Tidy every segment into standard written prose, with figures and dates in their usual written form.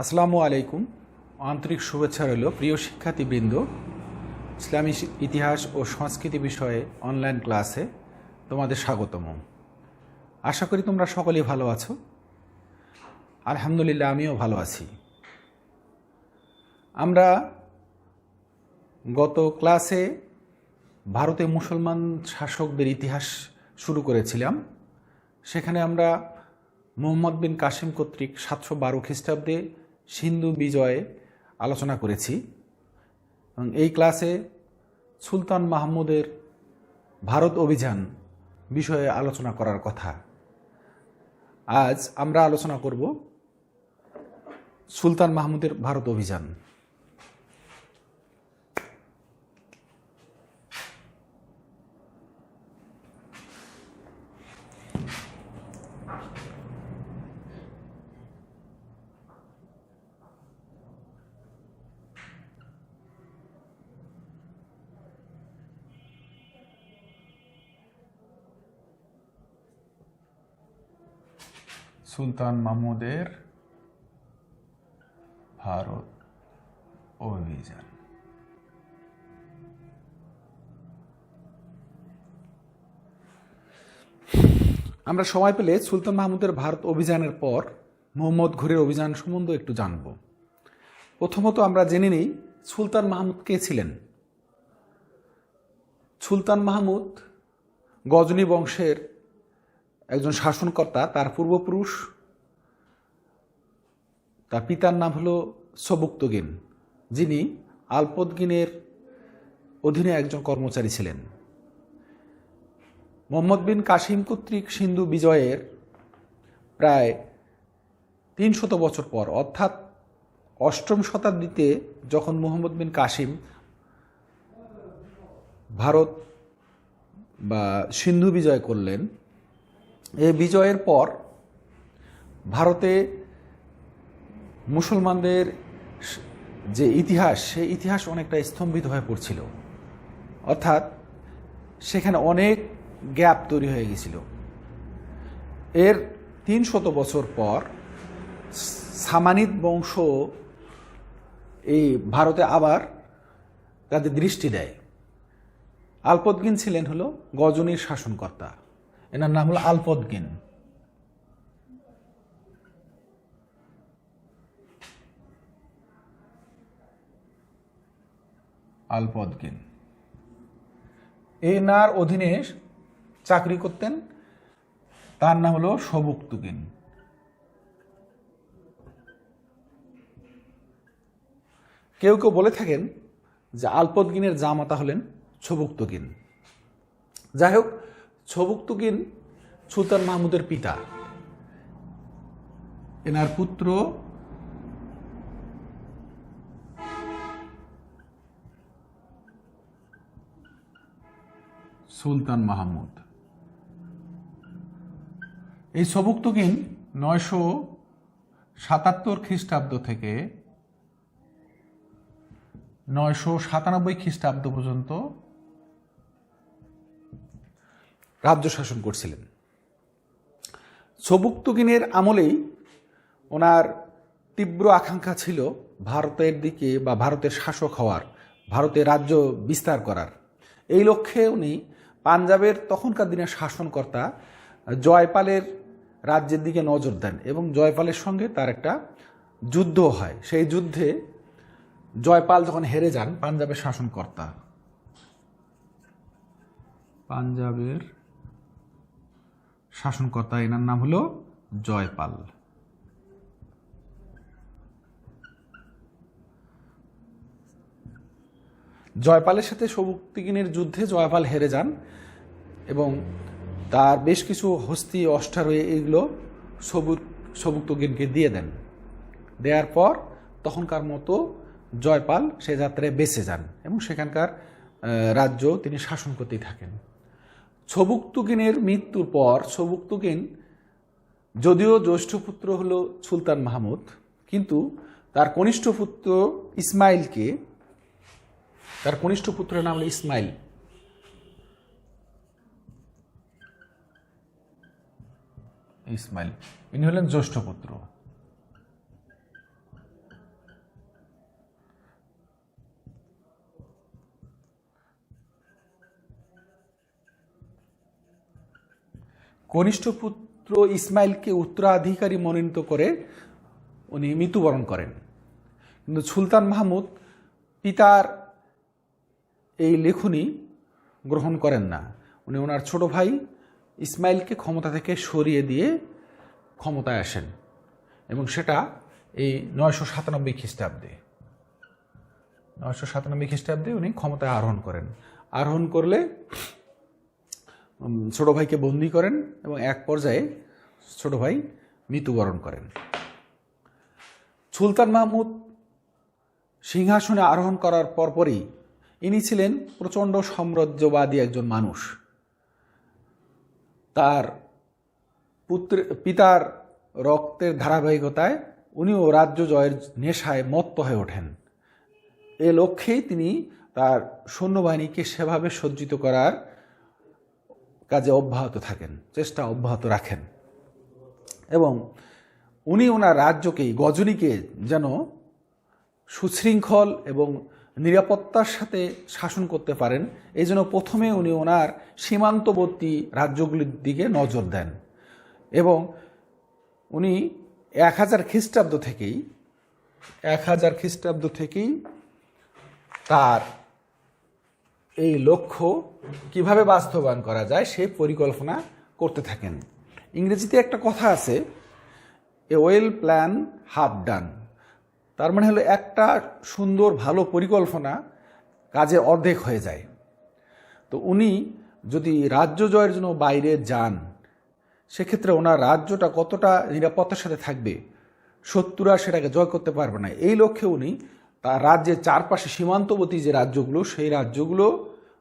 আসসালামু আলাইকুম। আন্তরিক শুভেচ্ছা রইল প্রিয় শিক্ষার্থীবৃন্দ। ইসলামী ইতিহাস ও সংস্কৃতি বিষয়ে অনলাইন ক্লাসে তোমাদের স্বাগতম। আশা করি তোমরা সকলেই ভালো আছো। আলহামদুলিল্লাহ, আমিও ভালো আছি। আমরা গত ক্লাসে ভারতে মুসলমান শাসকদের ইতিহাস শুরু করেছিলাম। সেখানে আমরা মুহাম্মদ বিন কাসিম কর্তৃক 712 খ্রিস্টাব্দে সিন্ধু বিজয়ে আলোচনা করেছি এবং এই ক্লাসে সুলতান মাহমুদের ভারত অভিযান বিষয়ে আলোচনা করার কথা। আজ আমরা আলোচনা করব সুলতান মাহমুদের ভারত অভিযান। সুলতান মাহমুদের ভারত অভিযান। আমরা সময় পেলে সুলতান মাহমুদের ভারত অভিযানের পর মুহাম্মদ ঘুরের অভিযান সম্বন্ধে একটু জানব। প্রথমত আমরা জেনে নিই সুলতান মাহমুদ কে ছিলেন। সুলতান মাহমুদ গজনী বংশের একজন শাসনকর্তা। তার পূর্বপুরুষ, তার পিতার নাম হলো সবুক্তগিন, যিনি আলপতগিনের অধীনে একজন কর্মচারী ছিলেন। মুহাম্মদ বিন কাসিম কর্তৃক সিন্ধু বিজয়ের প্রায় 300 বছর পর, অর্থাৎ 8ম শতাব্দীতে যখন মুহাম্মদ বিন কাসিম ভারত বা সিন্ধু বিজয় করলেন, এই বিজয়ের পর ভারতে মুসলমানদের যে ইতিহাস, সেই ইতিহাস অনেকটা স্তম্ভিত হয়ে পড়ছিল। অর্থাৎ সেখানে অনেক গ্যাপ তৈরি হয়ে গেছিল। এর 300 বছর পর সামানিদ বংশ এই ভারতে আবার তাদের দৃষ্টি দেয়। আলপতগিন ছিলেন হলো গজনীর শাসনকর্তা। এনার নাম হলো আলপতগিন। আলপতগিন এনার অধীনে চাকরি করতেন। তার নাম হলো সবুক্তগিন। কেউ কেউ বলে থাকেন যে আলপতগিনের জামাতা হলেন সবুক্তগিন। যাই হোক, সবুক্তগিন সুলতান মাহমুদের পিতা। এনার পুত্র সুলতান মাহমুদ। এই সবুক্তগিন 977 খ্রিস্টাব্দ থেকে 997 খ্রিস্টাব্দ পর্যন্ত রাজ্য শাসন করছিলেন। সবুক্তগিনের আমলেই ওনার তীব্র আকাঙ্ক্ষা ছিল ভারতের দিকে বা ভারতের শাসক হওয়ার, ভারতের রাজ্য বিস্তার করার। এই লক্ষ্যে উনি পাঞ্জাবের তখনকার দিনের শাসনকর্তা জয়পালের রাজ্যের দিকে নজর দেন এবং জয়পালের সঙ্গে তার একটা যুদ্ধ হয়। সেই যুদ্ধে জয়পাল যখন হেরে যান, পাঞ্জাবের শাসনকর্তা, পাঞ্জাবের শাসনকর্তা, এনার নাম হলো জয়পাল। জয়পালের সাথে সবুক্তগিনের যুদ্ধে জয়পাল হেরে যান এবং তার বেশ কিছু হস্তি, অশ্বারোহী এগুলো সবুক্তগিনকে দিয়ে দেন। দেওয়ার পর তখনকার মতো জয়পাল সে যাত্রায় বেঁচে যান এবং সেখানকার রাজ্য তিনি শাসন করতেই থাকেন। সবুক্তগিনের মৃত্যুর পর সবুক্তগিন যদিও জ্যৈষ্ঠ পুত্র হলো সুলতান মাহমুদ, কিন্তু তার কনিষ্ঠ পুত্র ইসমাইলকে, তার কনিষ্ঠ পুত্রের নাম হলো ইসমাইল। ইসমাইল ইনি হলেন জ্যেষ্ঠ পুত্র। কনিষ্ঠ পুত্র ইসমাইলকে উত্তরাধিকারী মনোনীত করে উনি মৃত্যুবরণ করেন। কিন্তু সুলতান মাহমুদ পিতার এই লেখনী গ্রহণ করেন না। উনি ওনার ছোট ভাই ইসমাইলকে ক্ষমতা থেকে সরিয়ে দিয়ে ক্ষমতায় আসেন, এবং সেটা এই 997 খ্রিস্টাব্দে 997 খ্রিস্টাব্দে উনি ক্ষমতায় আরোহণ করেন। আরোহণ করলে ছোট ভাইকে বন্দী করেন এবং এক পর্যায়ে ছোট ভাই মৃত্যুবরণ করেন। সুলতান মাহমুদ সিংহাসনে আরোহণ করার পরপরই ইনি ছিলেন প্রচণ্ড সাম্রাজ্যবাদী একজন মানুষ। তার পিতার রক্তের ধারাবাহিকতায় উনিও রাজ্য জয়ের নেশায় মত্ত হয়ে ওঠেন। এ লক্ষ্যেই তিনি তার সৈন্যবাহিনীকে সেভাবে সজ্জিত করার কাজে অব্যাহত থাকেন, চেষ্টা অব্যাহত রাখেন, এবং উনি ওনার রাজ্যকে গজনীকে যেন সুশৃঙ্খল এবং নিরাপত্তার সাথে শাসন করতে পারেন, এই জন্য প্রথমে উনি ওনার সীমান্তবর্তী রাজ্যগুলির দিকে নজর দেন, এবং উনি 1000 খ্রিস্টাব্দ থেকেই তার এই লক্ষ্য কিভাবে বাস্তবায়ন করা যায় সেই পরিকল্পনা করতে থাকেন। ইংরেজিতে একটা কথা আছে, এ ওয়েল প্ল্যান হাফ ডান। তার মানে হলো একটা সুন্দর ভালো পরিকল্পনা কাজে অর্ধেক হয়ে যায়। তো উনি যদি রাজ্য জয়ের জন্য বাইরে যান, সেক্ষেত্রে ওনার রাজ্যটা কতটা নিরাপত্তার সাথে থাকবে, শত্রুরা সেটাকে জয় করতে পারবে না। এই লক্ষ্যে উনি তার রাজ্যের চারপাশে সীমান্তবর্তী যে রাজ্যগুলো, সেই রাজ্যগুলো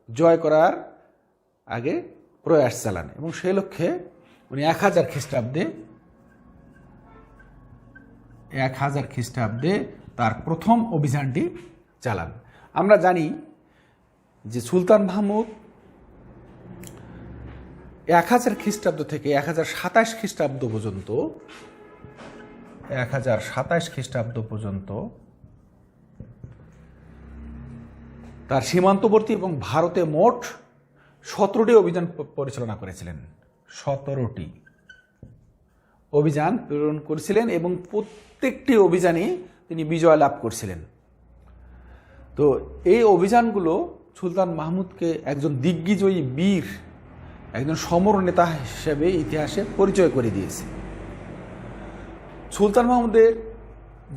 জয় করার আগে প্রয়াস চালান, এবং সেই লক্ষ্যে উনি 1000 খ্রিস্টাব্দে তার প্রথম অভিযানটি চালান। আমরা জানি যে সুলতান মাহমুদ 1000 খ্রিস্টাব্দ থেকে 1027 খ্রিস্টাব্দ পর্যন্ত তার সীমান্তবর্তী এবং ভারতে মোট 17টি অভিযান পরিচালনা করেছিলেন। 17টি অভিযান প্রেরণ করেছিলেন এবং প্রত্যেকটি অভিযানে তিনি বিজয় লাভ করছিলেন। তো এই অভিযানগুলো সুলতান মাহমুদকে একজন দিগ্বিজয়ী বীর, একজন সমর নেতা হিসেবে ইতিহাসে পরিচয় করে দিয়েছে। সুলতান মাহমুদের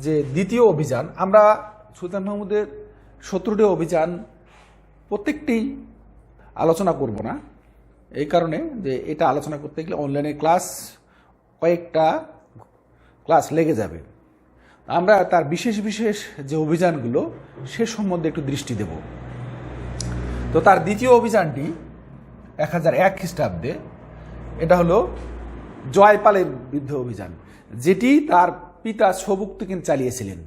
যে দ্বিতীয় অভিযান, আমরা সুলতান মাহমুদের 17টি অভিযান প্রত্যেকটি আলোচনা করব না, এই কারণে যে এটা আলোচনা করতে গেলে অনলাইনে কয়েকটা ক্লাস লেগে যাবে। আমরা তার বিশেষ বিশেষ যে অভিযানগুলো সে সম্বন্ধে একটু দৃষ্টি দেব। তো তার দ্বিতীয় অভিযানটি 1001 খ্রিস্টাব্দে, এটা হলো জয়পালের বিরুদ্ধে অভিযান, যেটি তার পিতা সবুকতকিন চালিয়েছিলেন।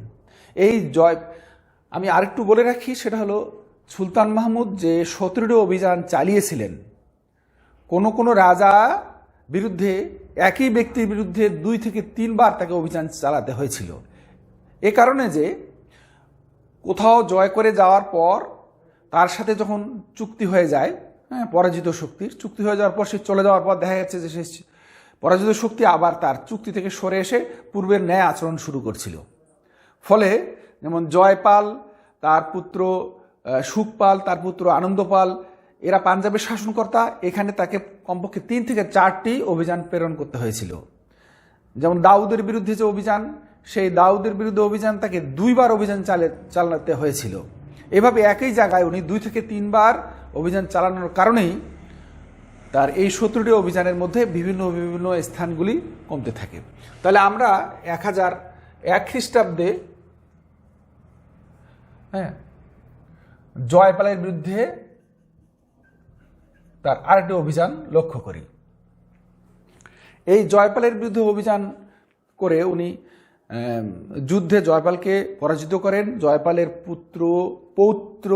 আমি আরেকটু বলে রাখি, সেটা হলো সুলতান মাহমুদ যে 17টি অভিযান চালিয়েছিলেন, কোনো রাজা বিরুদ্ধে, একই ব্যক্তির বিরুদ্ধে 2 থেকে 3 বার তাকে অভিযান চালাতে হয়েছিল। এ কারণে যে কোথাও জয় করে যাওয়ার পর তার সাথে যখন চুক্তি হয়ে যায়, পরাজিত শক্তির চুক্তি হয়ে যাওয়ার পর, সে চলে যাওয়ার পর দেখা যাচ্ছে যে সে পরাজিত শক্তি আবার তার চুক্তি থেকে সরে এসে পূর্বের ন্যায় আচরণ শুরু করছিল। ফলে যেমন জয়পাল, তার পুত্র সুখপাল, তার পুত্র আনন্দপাল, এরা পাঞ্জাবের শাসনকর্তা, এখানে তাকে কমপক্ষে 3 থেকে 4টি অভিযান প্রেরণ করতে হয়েছিল। যেমন দাউদের বিরুদ্ধে যে অভিযান, সেই দাউদের বিরুদ্ধে অভিযান তাকে 2 বার অভিযান চালাতে হয়েছিল। এভাবে একই জায়গায় উনি 2 থেকে 3 বার অভিযান চালানোর কারণেই তার এই 17টি অভিযানের মধ্যে বিভিন্ন বিভিন্ন স্থানগুলি কমতে থাকে। তাহলে আমরা 1001 খ্রিস্টাব্দে জয়পালের বিরুদ্ধে তার আরেকটি অভিযান লক্ষ্য করি। এই জয়পালের বিরুদ্ধে অভিযান করে উনি যুদ্ধে জয়পালকে পরাজিত করেন, জয়পালের পৌত্র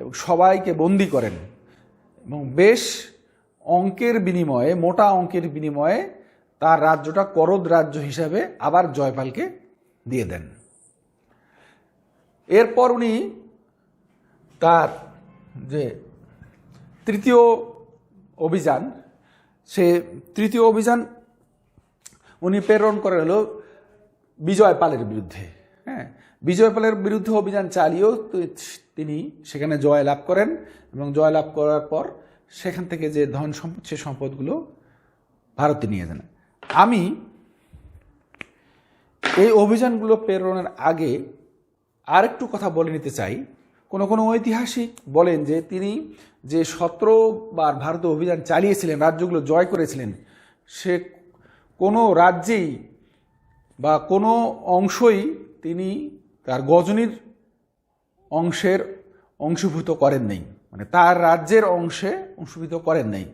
এবং সবাইকে বন্দী করেন, এবং বেশ মোটা অঙ্কের বিনিময়ে তার রাজ্যটা করদ রাজ্য হিসাবে আবার জয়পালকে দিয়ে দেন। এরপর উনি তার যে তৃতীয় অভিযান, সে তৃতীয় অভিযান উনি প্রেরণ করে হলো বিজয় পালের বিরুদ্ধে। হ্যাঁ, বিজয় পালের বিরুদ্ধে অভিযান চালিয়েও তিনি সেখানে জয় লাভ করেন এবং জয় লাভ করার পর সেখান থেকে যে ধন সম্পদ সে সম্পদগুলো ভারতে নিয়ে যান। আমি এই অভিযানগুলো প্রেরণের আগে আরেকটু কথা বলে নিতে চাই। কোনো ঐতিহাসিক বলেন যে তিনি যে 17 বার ভারতে অভিযান চালিয়েছিলেন, রাজ্যগুলো জয় করেছিলেন, সে কোনো রাজ্যেই বা কোনো অংশই তিনি তার গজনীর অংশের অংশীভূত করেন নাই, মানে তার রাজ্যের অংশে অংশীভূত করেন নাই।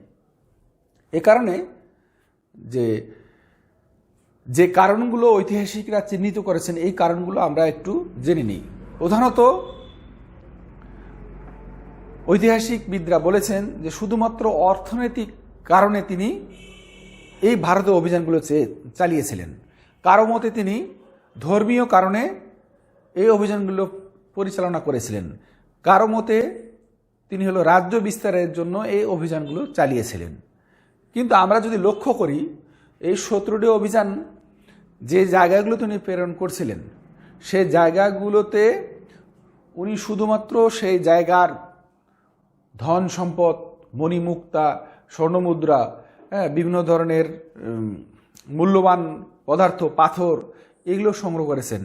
এ কারণে যে কারণগুলো ঐতিহাসিকরা চিহ্নিত করেছেন, এই কারণগুলো আমরা একটু জেনে নিই। প্রধানত ঐতিহাসিকবিদরা বলেছেন যে শুধুমাত্র অর্থনৈতিক কারণে তিনি এই ভারতে অভিযানগুলো চালিয়েছিলেন। কারো মতে তিনি ধর্মীয় কারণে এই অভিযানগুলো পরিচালনা করেছিলেন, কারো মতে তিনি রাজ্য বিস্তারের জন্য এই অভিযানগুলো চালিয়েছিলেন। কিন্তু আমরা যদি লক্ষ্য করি, এই 17টি অভিযান যে জায়গাগুলো তিনি প্রেরণ করছিলেন, সেই জায়গাগুলোতে উনি শুধুমাত্র সেই জায়গার ধন সম্পদ, মণিমুক্তা, স্বর্ণমুদ্রা, বিভিন্ন ধরনের মূল্যবান পদার্থ, পাথর, এগুলো সংগ্রহ করেছেন।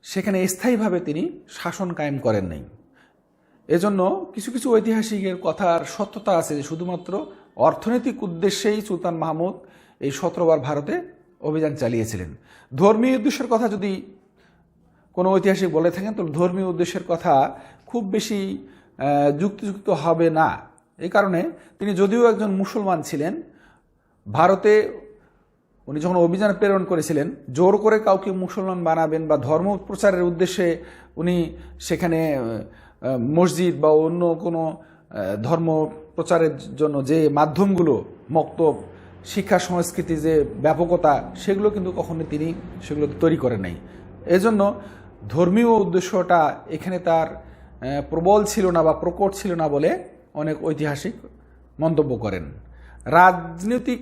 সেখানে স্থায়ীভাবে তিনি শাসন কায়েম করেন নাই। এজন্য কিছু কিছু ঐতিহাসিকের কথার সত্যতা আছে যে শুধুমাত্র অর্থনৈতিক উদ্দেশ্যেই সুলতান মাহমুদ এই 17 বার ভারতে অভিযান চালিয়েছিলেন। ধর্মীয় উদ্দেশ্যের কথা যদি কোনো ঐতিহাসিক বলে থাকেন, তো ধর্মীয় উদ্দেশ্যের কথা খুব বেশি যুক্তিযুক্ত হবে না। এই কারণে তিনি যদিও একজন মুসলমান ছিলেন, ভারতে উনি যখন অভিযান প্রেরণ করেছিলেন, জোর করে কাউকে মুসলমান বানাবেন বা ধর্ম প্রচারের উদ্দেশ্যে উনি সেখানে মসজিদ বা অন্য কোনো ধর্ম প্রচারের জন্য যে মাধ্যমগুলো, মক্তব, শিক্ষা সংস্কৃতি যে ব্যাপকতা, সেগুলো কিন্তু কখনো তিনি সেগুলো তৈরি করেন নাই। এজন্য ধর্মীয় উদ্দেশ্যটা এখানে তার প্রবল ছিল না বা প্রকট ছিল না বলে অনেক ঐতিহাসিক মন্তব্য করেন। রাজনৈতিক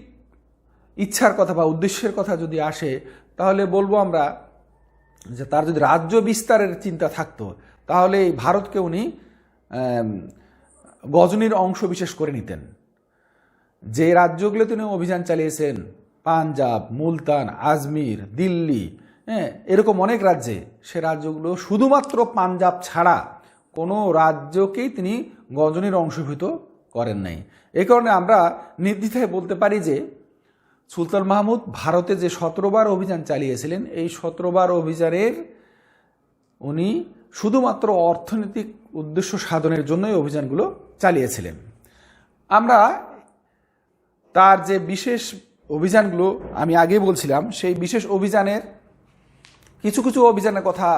ইচ্ছার কথা বা উদ্দেশ্যের কথা যদি আসে, তাহলে বলবো আমরা যে তার যদি রাজ্য বিস্তারের চিন্তা থাকতো, তাহলে এই ভারতকে উনি গজনীর অংশ বিশেষ করে নিতেন। যে রাজ্যগুলো তিনি অভিযান চালিয়েছেন, পাঞ্জাব, মুলতান, আজমির, দিল্লি, এরকম অনেক রাজ্যে, সে রাজ্যগুলো শুধুমাত্র পাঞ্জাব ছাড়া কোনো রাজ্যকেই তিনি গজনীর অংশভূত করেন নাই। এই কারণে আমরা নির্দ্বিধায় বলতে পারি যে সুলতান মাহমুদ ভারতে যে 17 বার অভিযান চালিয়েছিলেন, এই 17 বার অভিযানের উনি শুধুমাত্র অর্থনৈতিক উদ্দেশ্য সাধনের জন্যই অভিযানগুলো চালিয়েছিলেন। আমরা তার যে বিশেষ অভিযানগুলো আমি আগে বলছিলাম, সেই বিশেষ অভিযানের কিছু কিছু অভিযানের কথা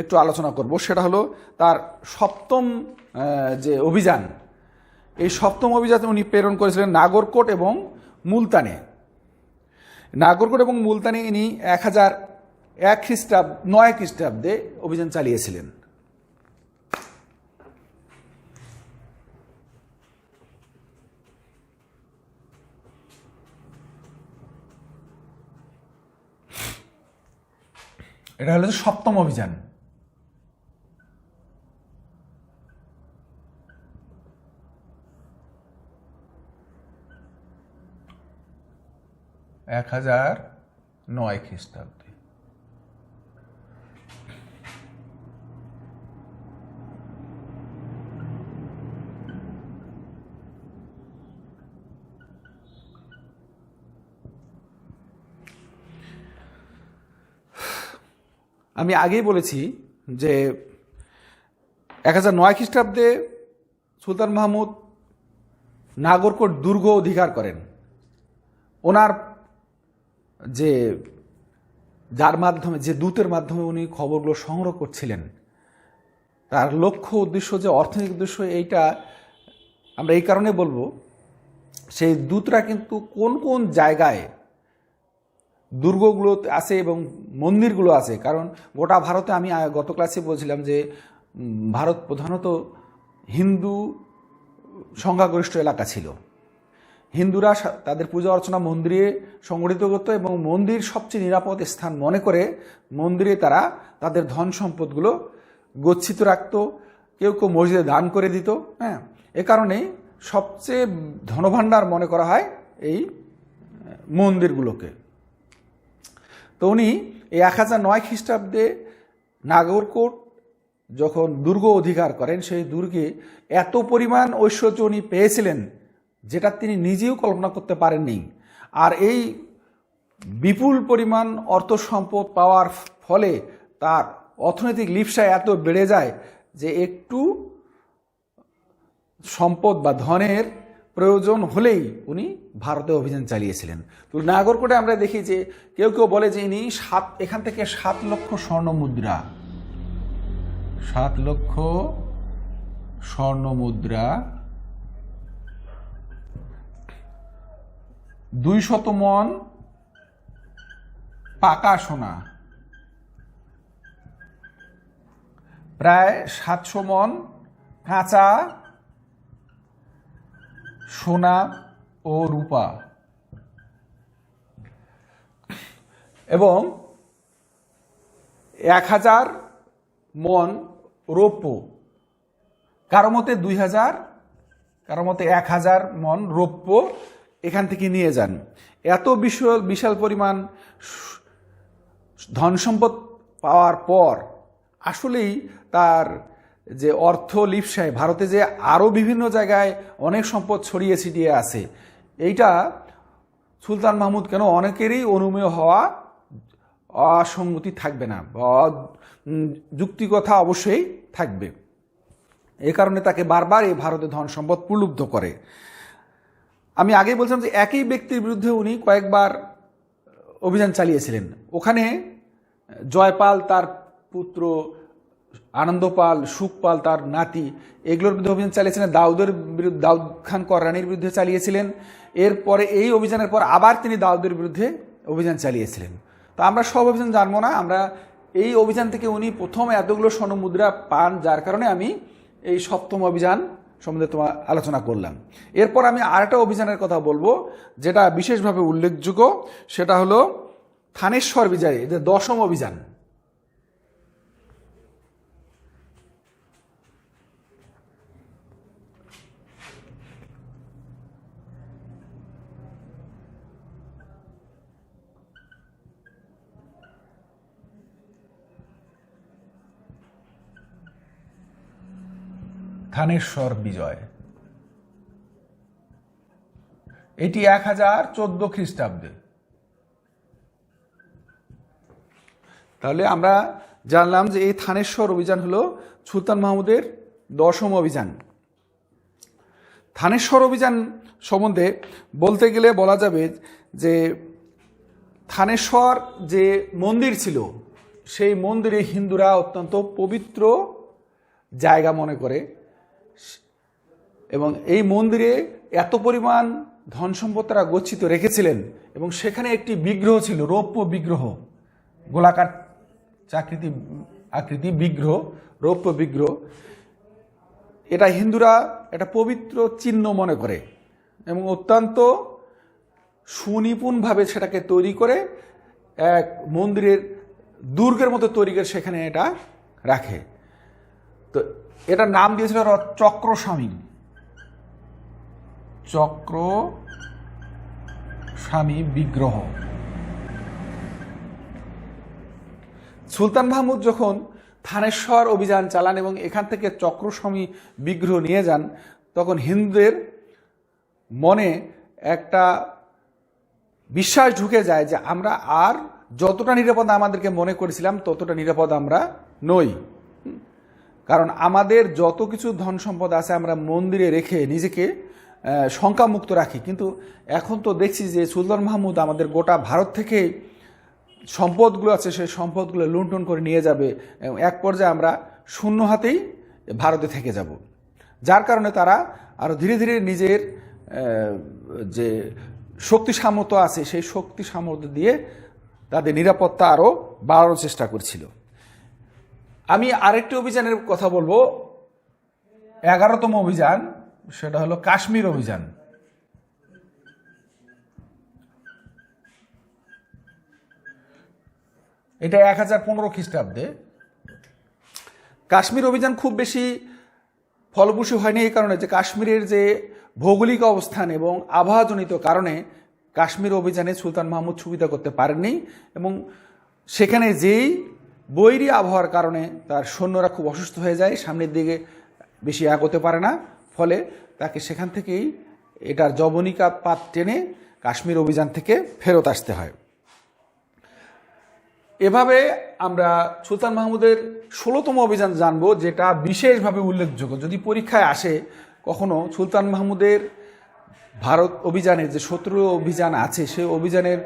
একটু আলোচনা করব। সেটা হলো তার 7ম যে অভিযান, এই 7ম অভিযানে উনি প্রেরণ করেছিলেন নাগরকোট এবং মুলতানে। নাগরকোট এবং মুলতানে ইনি 1009 খ্রিস্টাব্দে অভিযান চালিয়েছিলেন। এটা হলো 7ম অভিযান। এক 1009 খ্রিস্টাব্দে। আমি আগেই বলেছি যে 1009 খ্রিস্টাব্দে সুলতান মাহমুদ নাগরকোট দুর্গ অধিকার করেন। ওনার যার মাধ্যমে, যে দূতের মাধ্যমে উনি খবরগুলো সংগ্রহ করছিলেন, তার লক্ষ্য উদ্দেশ্য যে অর্থনৈতিক উদ্দেশ্য, এইটা আমরা এই কারণে বলবো, সেই দূতরা কিন্তু কোন কোন জায়গায় দুর্গগুলো আছে এবং মন্দিরগুলো আছে। কারণ গোটা ভারতে, আমি গত ক্লাসে বলছিলাম যে ভারত প্রধানত হিন্দু সংখ্যাগরিষ্ঠ এলাকা ছিল। হিন্দুরা তাদের পূজা অর্চনা মন্দিরে সংগঠিত করত এবং মন্দির সবচেয়ে নিরাপদ স্থান মনে করে মন্দিরে তারা তাদের ধন সম্পদগুলো গচ্ছিত রাখত, কেউ কেউ মসজিদে দান করে দিত। হ্যাঁ, এ কারণে সবচেয়ে ধনভাণ্ডার মনে করা হয় এই মন্দিরগুলোকে। তো উনি এই 1009 খ্রিস্টাব্দে নাগরকোট যখন দুর্গ অধিকার করেন, সেই দুর্গে এত পরিমাণ ঐশ্বর্য উনি পেয়েছিলেন যেটা তিনি নিজেও কল্পনা করতে পারেননি। আর এই বিপুল পরিমাণ অর্থ সম্পদ পাওয়ার ফলে তার অর্থনৈতিক লিপ্সা এত বেড়ে যায় যে একটু সম্পদ বা ধনের প্রয়োজন হলেই উনি ভারতে অভিযান চালিয়েছিলেন। তো নাগরকোটে আমরা দেখি যে কেউ কেউ বলে যে ইনি এখান থেকে 7 লক্ষ স্বর্ণ মুদ্রা 7 লক্ষ স্বর্ণ মুদ্রা 200 মণ পাকা সোনা, প্রায় 700 মণ কাঁচা সোনা ও রূপা এবং 1000 মণ রৌপ্য, কারো মতে 2000, কারো মতে 1000 মণ রৌপ্য এখান থেকে নিয়ে যান। এত বিশাল পরিমাণ ধন সম্পদ পাওয়ার পর আসলেই তার যে অর্থ লিপ্সায় ভারতে যে আরও বিভিন্ন জায়গায় অনেক সম্পদ ছড়িয়ে ছিটিয়ে আছে, এইটা সুলতান মাহমুদ কেন অনেকেরই অনুমেয় হওয়া অসঙ্গতি থাকবে না, যুক্তিকথা অবশ্যই থাকবে। এ কারণে তাকে বারবার এই ভারতে ধন সম্পদ প্রলুব্ধ করে। আমি আগেই বলছিলাম যে একই ব্যক্তির বিরুদ্ধে উনি কয়েকবার অভিযান চালিয়েছিলেন। ওখানে জয়পাল তার পুত্র, আনন্দপাল, সুখপাল তার নাতি, এগুলোর বিরুদ্ধে অভিযান চালিয়েছিলেন। দাউদ খান কররানির বিরুদ্ধে চালিয়েছিলেন। এরপরে এই অভিযানের পর আবার তিনি দাউদের বিরুদ্ধে অভিযান চালিয়েছিলেন। তো আমরা সব অভিযান জানবো না, আমরা এই অভিযান থেকে উনি প্রথম এতগুলো স্বর্ণ মুদ্রা পান, যার কারণে আমি এই 7ম অভিযান সম্বন্ধে তোমার আলোচনা করলাম। এরপর আমি আরেকটা অভিযানের কথা বলবো যেটা বিশেষভাবে উল্লেখযোগ্য, সেটা হলো থানেশ্বর বিজয়, এটা 10ম অভিযান। থানেশ্বর বিজয় এটি 1014 খ্রিস্টাব্দে। তাহলে আমরা জানলাম যে এই থানেশ্বর অভিযান হলো সুলতান মাহমুদের 10ম অভিযান। থানেশ্বর অভিযান সম্বন্ধে বলতে গেলে বলা যাবে যে থানেশ্বর যে মন্দির ছিল, সেই মন্দিরে হিন্দুরা অত্যন্ত পবিত্র জায়গা মনে করে এবং এই মন্দিরে এত পরিমাণ ধন সম্পদ তারা গচ্ছিত রেখেছিলেন এবং সেখানে একটি বিগ্রহ ছিল, রৌপ্য বিগ্রহ, গোলাকার আকৃতি বিগ্রহ, রৌপ্য বিগ্রহ। এটা হিন্দুরা একটা পবিত্র চিহ্ন মনে করে এবং অত্যন্ত সুনিপুণভাবে সেটাকে তৈরি করে এক মন্দিরের দুর্গের মতো তৈরি করে সেখানে এটা রাখে। তো এটার নাম দিয়েছিল চক্রস্বামী, চক্রস্বামী বিগ্রহ। সুলতান মাহমুদ যখন থানেশ্বর অভিযান চালান এবং এখান থেকে চক্রস্বামী বিগ্রহ নিয়ে যান, তখন হিন্দুদের মনে একটা বিশ্বাস ঢুকে যায় যে আমরা আর যতটা নিরাপদ আমাদেরকে মনে করেছিলাম ততটা নিরাপদ আমরা নই। কারণ আমাদের যত কিছু ধন সম্পদ আছে আমরা মন্দিরে রেখে নিজেকে শঙ্কামুক্ত রাখি, কিন্তু এখন তো দেখছি যে সুলতান মাহমুদ আমাদের গোটা ভারত থেকে সম্পদগুলো আছে সেই সম্পদগুলো লুণ্ঠন করে নিয়ে যাবে এবং এক পর্যায়ে আমরা শূন্য হাতেই ভারতে থেকে যাব। যার কারণে তারা আরও ধীরে ধীরে নিজের যে শক্তি সামর্থ্য আছে সেই শক্তি সামর্থ্য দিয়ে তাদের নিরাপত্তা আরও বাড়ানোর চেষ্টা করছিল। আমি আরেকটি অভিযানের কথা বলবো, 11তম অভিযান, সেটা হলো কাশ্মীর অভিযান। এটা 1015 খ্রিস্টাব্দে। কাশ্মীর অভিযান খুব বেশি ফলপ্রসূ হয়নি এই কারণে যে কাশ্মীরের যে ভৌগোলিক অবস্থান এবং আবহাওয়াজনিত কারণে কাশ্মীর অভিযানে সুলতান মাহমুদ সুবিধা করতে পারেননি, এবং সেখানে যেই বৈরী আবহাওয়ার কারণে তার সৈন্যরা খুব অসুস্থ হয়ে যায়, সামনের দিকে বেশি এগোতে পারে না, ফলে তাকে সেখান থেকেই এটার জবনিকা পাত টেনে কাশ্মীর অভিযান থেকে ফেরত আসতে হয়। এভাবে আমরা সুলতান মাহমুদের 16তম অভিযান জানবো, যেটা বিশেষভাবে উল্লেখযোগ্য। যদি পরীক্ষায় আসে কখনো সুলতান মাহমুদের ভারত অভিযানের যে 17 অভিযান আছে, সেই অভিযানের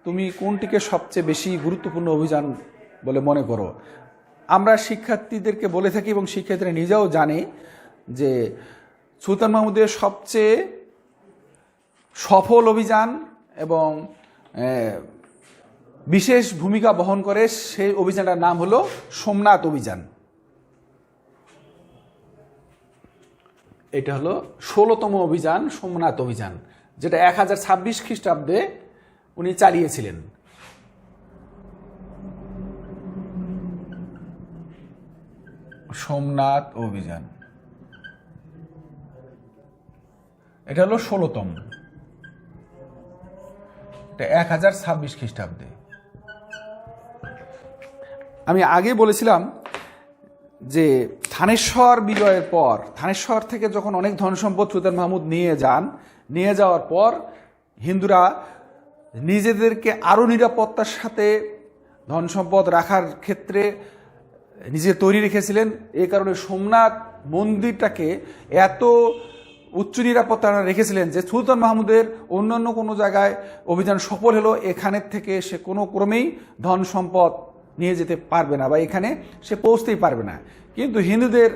তুমি কোনটিকে সবচেয়ে বেশি গুরুত্বপূর্ণ অভিযান বলে মনে করো? আমরা শিক্ষার্থীদেরকে বলে থাকি এবং শিক্ষার্থীরা নিজেও জানে যে সুলতান মাহমুদের সবচেয়ে সফল অভিযান এবং বিশেষ ভূমিকা বহন করে সেই অভিযানটার নাম হলো সোমনাথ অভিযান। এটা হলো 16তম অভিযান, সোমনাথ অভিযান, যেটা 1026 খ্রিস্টাব্দে উনি চালিয়েছিলেন। সোমনাথ অভিযান এটা হলো 16তম, এটা 1026 খ্রিস্টাব্দে। আমি আগে বলেছিলাম যে থানেশ্বর বিজয়ের পর, থানেশ্বর থেকে যখন অনেক ধন সম্পদ সুলতান মাহমুদ নিয়ে যাওয়ার পর হিন্দুরা নিজেদেরকে আরও নিরাপত্তার সাথে ধন সম্পদ রাখার ক্ষেত্রে নিজে তৈরি রেখেছিলেন। এই কারণে সোমনাথ মন্দিরটাকে এত উচ্চ নিরাপত্তা রেখেছিলেন যে সুলতান মাহমুদের অন্যান্য কোনো জায়গায় অভিযান সফল হলো, এখানের থেকে সে কোনো ক্রমেই ধন সম্পদ নিয়ে যেতে পারবে না বা এখানে সে পৌঁছতেই পারবে না। কিন্তু হিন্দুদের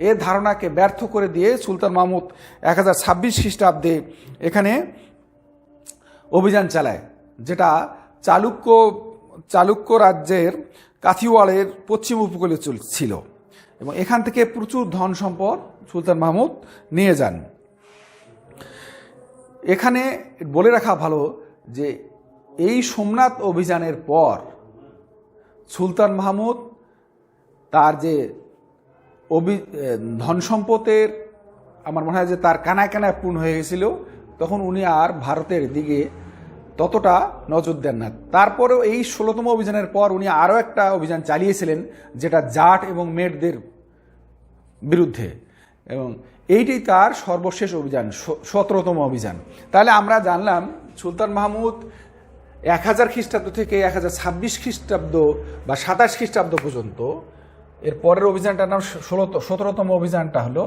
এ ধারণাকে ব্যর্থ করে দিয়ে সুলতান মাহমুদ 1026 খ্রিস্টাব্দে এখানে অভিযান চালায়, যেটা চালুক্য রাজ্যের কাথিওয়াড়ের পশ্চিম উপকূলে ছিল, এবং এখান থেকে প্রচুর ধন সম্পদ সুলতান মাহমুদ নিয়ে যান। এখানে বলে রাখা ভালো যে এই সোমনাথ অভিযানের পর সুলতান মাহমুদ তার যে ধন সম্পদের আমার মনে হয় যে তার কানায় কানায় পূর্ণ হয়ে গেছিল, তখন উনি আর ভারতের দিকে ততটা নজর দেন না। তারপরেও এই 16তম অভিযানের পর উনি আরও একটা অভিযান চালিয়েছিলেন, যেটা জাট এবং মেটদের বিরুদ্ধে, এবং এইটাই তার সর্বশেষ অভিযান, 17তম অভিযান। তাহলে আমরা জানলাম সুলতান মাহমুদ 1000 খ্রিস্টাব্দ থেকে 1026 খ্রিস্টাব্দ বা 27 খ্রিস্টাব্দ পর্যন্ত, এর পরের অভিযানটার নাম 17তম অভিযানটা হলো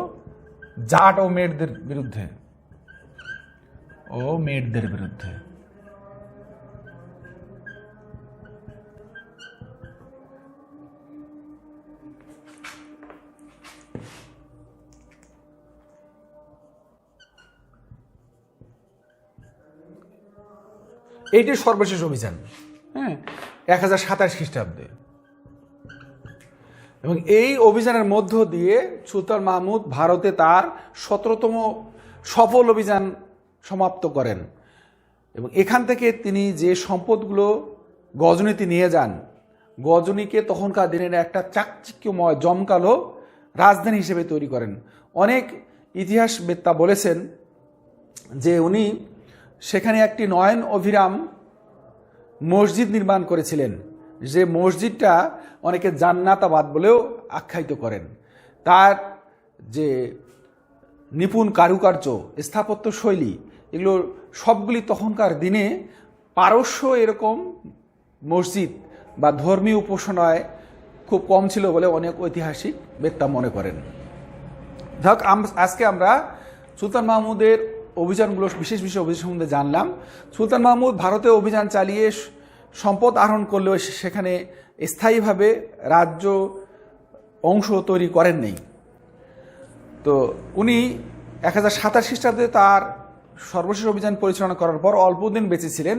জাট ও মেটদের বিরুদ্ধে। এইটি সর্বশেষ অভিযান, 1027 খ্রিস্টাব্দে। এবং এই অভিযানের মধ্য দিয়ে সুলতান মাহমুদ ভারতে তার 17তম সফল অভিযান সমাপ্ত করেন, এবং এখান থেকে তিনি যে সম্পদগুলো গজনীতে নিয়ে যান, গজনীকে তখনকার দিনের একটা চাকচিক্যময় জমকালো রাজধানী হিসেবে তৈরি করেন। অনেক ইতিহাসবেত্তা বলেছেন যে উনি সেখানে একটি নয়ন অভিরাম মসজিদ নির্মাণ করেছিলেন, যে মসজিদটা অনেকে জান্নাতাবাদ বলেও আখ্যায়িত করেন। তার যে নিপুণ কারুকার্য, স্থাপত্য শৈলী, এগুলো সবগুলি তখনকার দিনে পারস্য এরকম মসজিদ বা ধর্মীয় উপাসনায় খুব কম ছিল বলে অনেক ঐতিহাসিক বেত্তা মনে করেন। যাক, আজকে আমরা সুলতান মাহমুদের অভিযানগুলো বিশেষ অভিযান সম্বন্ধে জানলাম। সুলতান মাহমুদ ভারতে অভিযান চালিয়ে সম্পদ আহরণ করলেও সেখানে স্থায়ীভাবে রাজ্য অংশ তৈরি করেননি। তো উনি 1027 খ্রিস্টাব্দে তার সর্বশেষ অভিযান পরিচালনা করার পর অল্প দিন বেঁচে ছিলেন।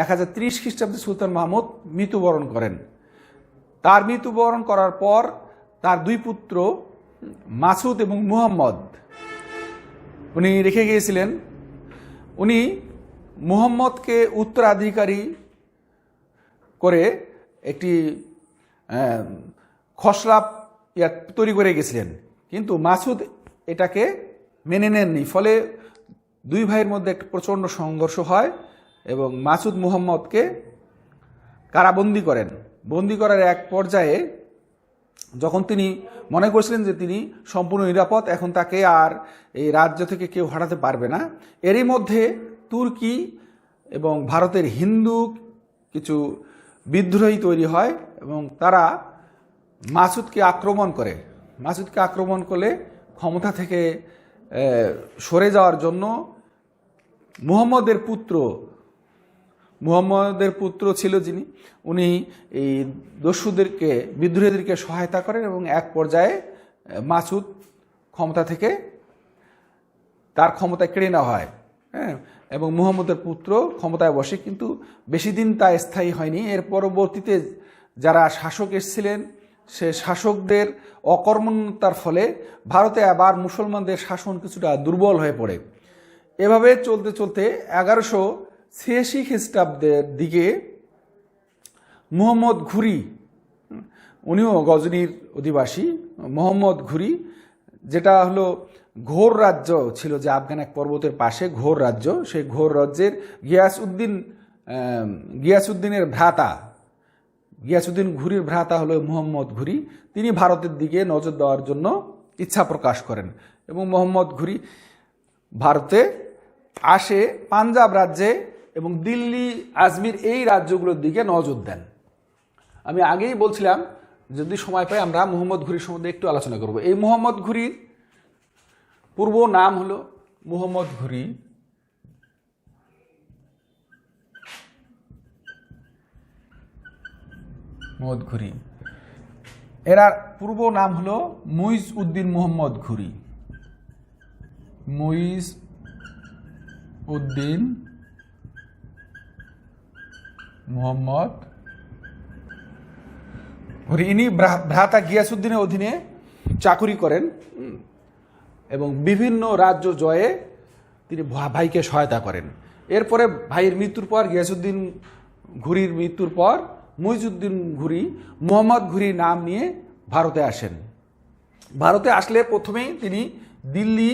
1030 খ্রিস্টাব্দে সুলতান মাহমুদ মৃত্যুবরণ করেন। তার মৃত্যুবরণ করার পর তার দুই পুত্র মাসুদ এবং মুহাম্মদ উনি রেখে গিয়েছিলেন। উনি মুহাম্মদকে উত্তরাধিকারী করে একটি খসড়া তৈরি করে গেছিলেন, কিন্তু মাসুদ এটাকে মেনে নেননি। ফলে দুই ভাইয়ের মধ্যে একটা প্রচণ্ড সংঘর্ষ হয় এবং মাসুদ মুহাম্মদকে কারাবন্দি করেন। বন্দি করার এক পর্যায়ে যখন তিনি মনে করছিলেন যে তিনি সম্পূর্ণ নিরাপদ, এখন তাকে আর এই রাজ্য থেকে কেউ হারাতে পারবে না, এরই মধ্যে তুর্কি এবং ভারতের হিন্দু কিছু বিদ্রোহী তৈরি হয় এবং তারা মাসুদকে আক্রমণ করে। মাসুদকে আক্রমণ করলে ক্ষমতা থেকে সরে যাওয়ার জন্য মুহাম্মদের পুত্র ছিল যিনি, উনি এই দস্যুদেরকে, বিদ্রোহীদেরকে সহায়তা করেন এবং এক পর্যায়ে মাসুদ তার ক্ষমতা কেড়ে নেওয়া হয়, হ্যাঁ, এবং মুহাম্মদের পুত্র ক্ষমতায় বসে। কিন্তু বেশি দিন তা স্থায়ী হয়নি। এর পরবর্তীতে যারা শাসক এসেছিলেন, সে শাসকদের অকর্মণ্যতার ফলে ভারতে আবার মুসলমানদের শাসন কিছুটা দুর্বল হয়ে পড়ে। এভাবে চলতে চলতে 1186 খ্রিস্টাব্দের দিকে মুহাম্মদ ঘুরি, উনিও গজনীর অধিবাসী, মোহাম্মদ ঘুরি, যেটা হলো ঘোর রাজ্য ছিল, যে আফগান এক পর্বতের পাশে ঘোর রাজ্য, সেই ঘোর রাজ্যের গিয়াসউদ্দিন ঘুরির ভ্রাতা হলো মুহাম্মদ ঘুরি। তিনি ভারতের দিকে নজর দেওয়ার জন্য ইচ্ছা প্রকাশ করেন এবং মোহাম্মদ ঘুরি ভারতে আসে, পাঞ্জাব রাজ্যে এবং দিল্লি, আজমির এই রাজ্যগুলোর দিকে নজর দেন। আমি আগেই বলছিলাম, যদি সময় পাই আমরা মুহাম্মদ ঘুরির সম্বন্ধে একটু আলোচনা করব। এই মুহাম্মদ ঘুরির পূর্ব নাম হলো মুহাম্মদ ঘুরি, এরা পূর্ব নাম হলো মুইজ উদ্দিন মুহাম্মদ ঘুরি। ইনি ভ্রাতা গিয়াসউদ্দিনের অধীনে চাকুরি করেন এবং বিভিন্ন রাজ্য জয়ে তিনি ভাইকে সহায়তা করেন। এরপরে ভাইয়ের মৃত্যুর পর, গিয়াসউদ্দিন ঘুরির মৃত্যুর পর, মুইজউদ্দিন ঘুরি মুহাম্মদ ঘুরি নাম নিয়ে ভারতে আসেন। ভারতে আসলে প্রথমেই তিনি দিল্লি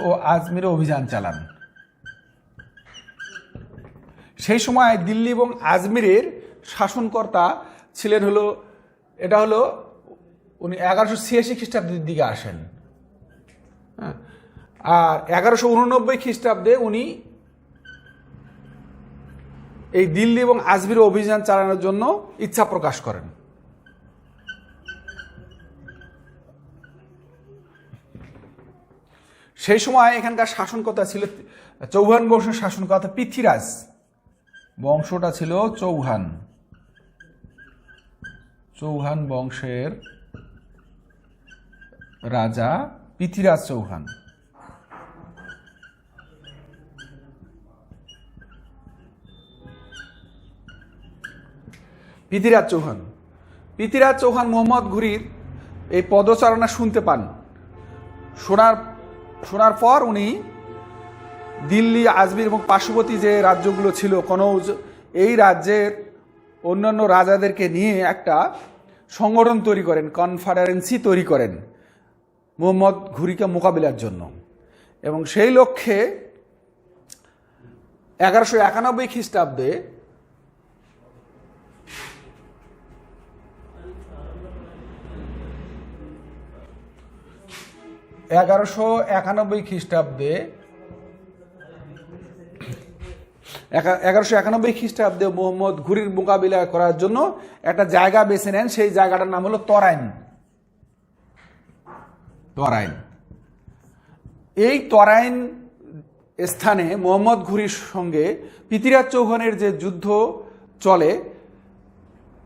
ও আজমিরে অভিযান চালান। সেই সময় দিল্লি এবং আজমিরের শাসনকর্তা ছিলেন উনি 1186 খ্রিস্টাব্দের দিকে আসেন, আর 1189 খ্রিস্টাব্দে উনি এই দিল্লি এবং আজমিরে অভিযান চালানোর জন্য ইচ্ছা প্রকাশ করেন। সেই সময় এখানকার শাসনকর্তা ছিল চৌহান বংশের শাসনকর্তা পৃথ্বীরাজ, বংশটা ছিল চৌহান বংশের রাজা পৃথ্বীরাজ চৌহান। পৃথ্বীরাজ চৌহান মোহাম্মদ ঘুরির এই পদচারণা শুনতে পান। শোনার পর উনি দিল্লি, আজমির এবং পার্শ্ববর্তী যে রাজ্যগুলো ছিল, কনৌজ, এই রাজ্যের অন্যান্য রাজাদেরকে নিয়ে একটা সংগঠন তৈরি করেন, কনফেডারেন্সি তৈরি করেন মুহাম্মদ ঘুরিকে মোকাবিলার জন্য। এবং সেই লক্ষ্যে 1191 খ্রিস্টাব্দে মুহাম্মদ ঘুরির মোকাবিলা করার জন্য একটা জায়গা বেছে নেন। সেই জায়গাটার নাম হলো তরাইন। এই তরাইন স্থানে মুহাম্মদ ঘুরির সঙ্গে পৃথ্বীরাজ চৌহানের যে যুদ্ধ চলে,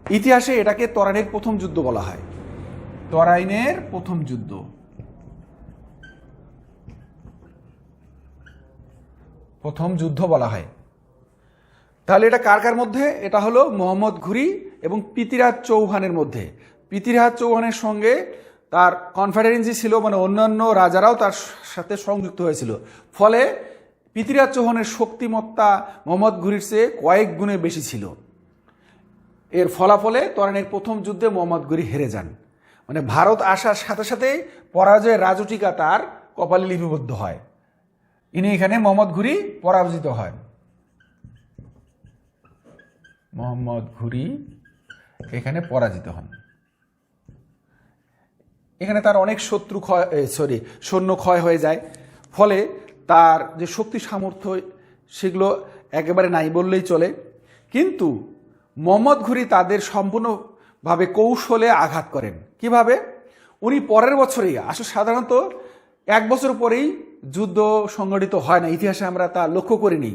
ইতিহাসে এটাকে তরাইনের প্রথম যুদ্ধ বলা হয়। প্রথম যুদ্ধ বলা হয়। তাহলে এটা কার কার মধ্যে? এটা হলো মুহাম্মদ ঘুরি এবং পৃথ্বীরাজ চৌহানের মধ্যে। পৃথ্বীরাজ চৌহানের সঙ্গে তার কনফেডারেন্সি ছিল, মানে অন্যান্য রাজারাও তার সাথে সংযুক্ত হয়েছিল। ফলে পৃথ্বীরাজ চৌহানের শক্তিমত্তা মুহাম্মদ ঘুরির চেয়ে কয়েক গুণে বেশি ছিল। এর ফলাফলে তরাইনের প্রথম যুদ্ধে মোহাম্মদ ঘুরি হেরে যান। মানে ভারত আসার সাথে সাথে পরাজয়ের রাজটিকা তার কপালে লিপিবদ্ধ হয়। ইনি এখানে মোহাম্মদ ঘুরি পরাজিত হয়। মোহাম্মদ ঘুরি এখানে পরাজিত হন। এখানে তার অনেক সৈন্য ক্ষয় হয়ে যায়। ফলে তার যে শক্তি সামর্থ্য সেগুলো একেবারে নাই বললেই চলে। কিন্তু মোহাম্মদ ঘুরি তাদের সম্পূর্ণভাবে কৌশলে আঘাত করেন। কিভাবে? উনি পরের বছরেই, আসলে সাধারণত 1 বছর পরেই যুদ্ধ সংগঠিত হয় না, ইতিহাসে আমরা তা লক্ষ্য করিনি।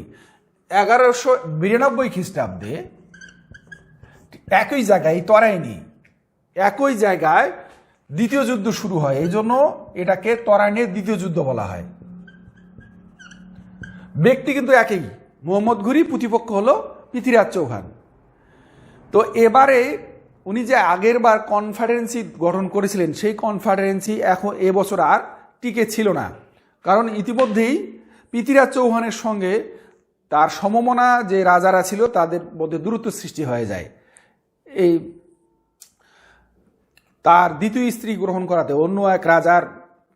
1192 খ্রিস্টাব্দে একই জায়গায় তরাইনি, একই জায়গায় দ্বিতীয় যুদ্ধ শুরু হয়। এই জন্য এটাকে তরাইনের দ্বিতীয় যুদ্ধ বলা হয়। ব্যক্তি কিন্তু একই, মোহাম্মদ ঘুরি, প্রতিপক্ষ হলো পৃথ্বীরাজ চৌহান। তো এবারে উনি যে আগের বার কনফারেন্সি গঠন করেছিলেন, সেই কনফারেন্সি এখন এবছর আর টিকে ছিল না। কারণ ইতিমধ্যেই পৃথ্বীরাজ চৌহানের সঙ্গে তার সমমনা যে রাজারা ছিল তাদের মধ্যে দূরত্ব সৃষ্টি হয়ে যায়। এই তার দ্বিতীয় স্ত্রী গ্রহণ করাতে অন্য এক রাজার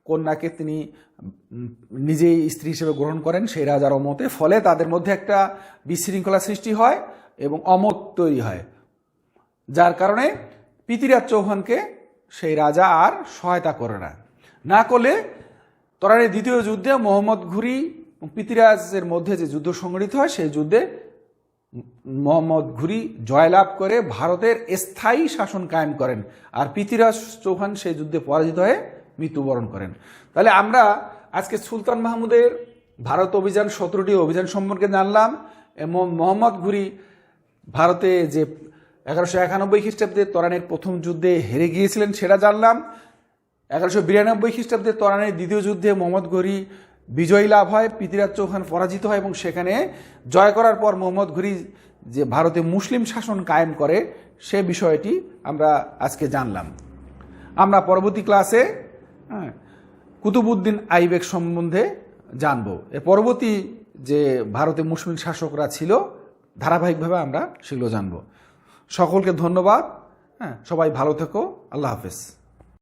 কন্যাকে তিনি নিজেই স্ত্রী হিসেবে গ্রহণ করেন সেই রাজার অমতে। ফলে তাদের মধ্যে একটা বিশৃঙ্খলা সৃষ্টি হয় এবং অমত তৈরি হয়, যার কারণে পৃথ্বীরাজ চৌহানকে সেই রাজা আর সহায়তা করে না। না করলে তরাইনের দ্বিতীয় যুদ্ধে মোহাম্মদ ঘুরি পৃথ্বীরাজের মধ্যে যে যুদ্ধ সংঘটিত হয়, সেই যুদ্ধে মোহাম্মদ ঘুরি জয়লাভ করে ভারতের স্থায়ী শাসন কায়েম করেন, আর পৃথ্বীরাজ চৌহান সেই যুদ্ধে পরাজিত হয়ে মৃত্যুবরণ করেন। তাহলে আমরা আজকে সুলতান মাহমুদের ভারত অভিযান 17টি অভিযান সম্পর্কে জানলাম, এবং মোহাম্মদ ঘুরি ভারতে যে 1191 খ্রিস্টাব্দে তরাইনের প্রথম যুদ্ধে হেরে গিয়েছিলেন সেটা জানলাম। 1192 খ্রিস্টাব্দে তরাইনের দ্বিতীয় যুদ্ধে মোহাম্মদ ঘুরি বিজয়ী লাভ হয়, পৃথ্বীরাজ চৌহান পরাজিত হয়, এবং সেখানে জয় করার পর মোহাম্মদ ঘুরি যে ভারতে মুসলিম শাসন কায়েম করে সে বিষয়টি আমরা আজকে জানলাম। আমরা পরবর্তী ক্লাসে কুতুবউদ্দিন আইবেক সম্বন্ধে জানব। এর পরবর্তী যে ভারতে মুসলিম শাসকরা ছিল ধারাবাহিকভাবে আমরা সেগুলো জানব। সকলকে ধন্যবাদ। সবাই ভালো থেকো। আল্লাহ হাফেজ।